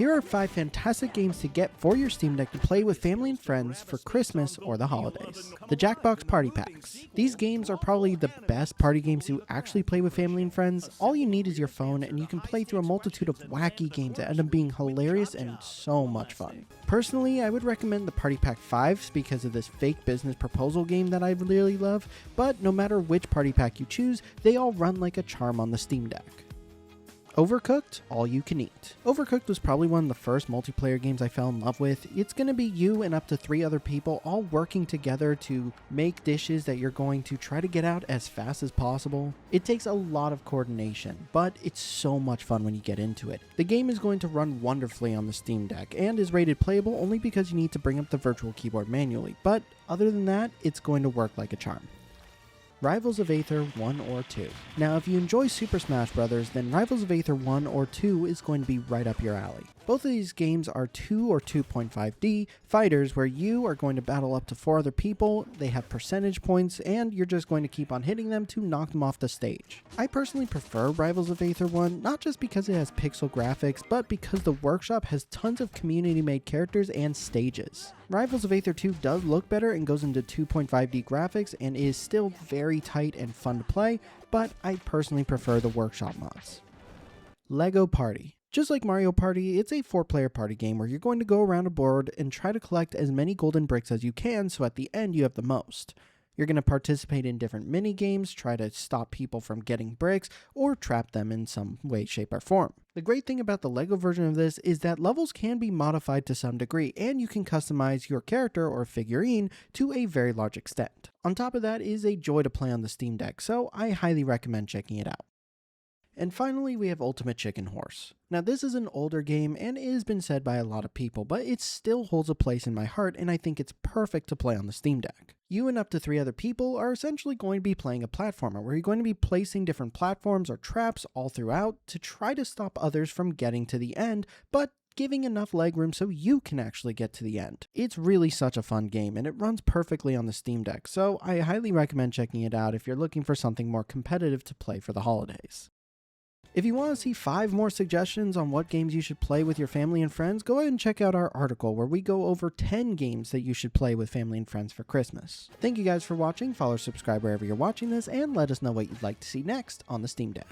Here are 5 fantastic games to get for your Steam Deck to play with family and friends for Christmas or the holidays. The Jackbox Party Packs. These games are probably the best party games to actually play with family and friends. All you need is your phone and you can play through a multitude of wacky games that end up being hilarious and so much fun. Personally, I would recommend the Party Pack 5 because of this fake business proposal game that I really love, but no matter which party pack you choose, they all run like a charm on the Steam Deck. Overcooked, all you can eat. Overcooked was probably one of the first multiplayer games I fell in love with. It's going to be you and up to 3 other people all working together to make dishes that you're going to try to get out as fast as possible. It takes a lot of coordination, but it's so much fun when you get into it. The game is going to run wonderfully on the Steam Deck and is rated playable only because you need to bring up the virtual keyboard manually, but other than that, it's going to work like a charm. Rivals of Aether 1 or 2. Now, if you enjoy Super Smash Bros., then Rivals of Aether 1 or 2 is going to be right up your alley. Both of these games are 2 or 2.5D fighters where you are going to battle up to 4 other people, they have percentage points, and you're just going to keep on hitting them to knock them off the stage. I personally prefer Rivals of Aether 1, not just because it has pixel graphics, but because the workshop has tons of community-made characters and stages. Rivals of Aether 2 does look better and goes into 2.5D graphics and is still very tight and fun to play, but I personally prefer the workshop mods. Lego Party. Just like Mario Party, it's a 4-player party game where you're going to go around a board and try to collect as many golden bricks as you can so at the end you have the most. You're going to participate in different mini games, try to stop people from getting bricks, or trap them in some way, shape, or form. The great thing about the LEGO version of this is that levels can be modified to some degree, and you can customize your character or figurine to a very large extent. On top of that, it is a joy to play on the Steam Deck, so I highly recommend checking it out. And finally, we have Ultimate Chicken Horse. Now, this is an older game, and it has been said by a lot of people, but it still holds a place in my heart, and I think it's perfect to play on the Steam Deck. You and up to 3 other people are essentially going to be playing a platformer, where you're going to be placing different platforms or traps all throughout to try to stop others from getting to the end, but giving enough legroom so you can actually get to the end. It's really such a fun game, and it runs perfectly on the Steam Deck, so I highly recommend checking it out if you're looking for something more competitive to play for the holidays. If you want to see 5 more suggestions on what games you should play with your family and friends, go ahead and check out our article where we go over 10 games that you should play with family and friends for Christmas. Thank you guys for watching, follow or subscribe wherever you're watching this, and let us know what you'd like to see next on the Steam Deck.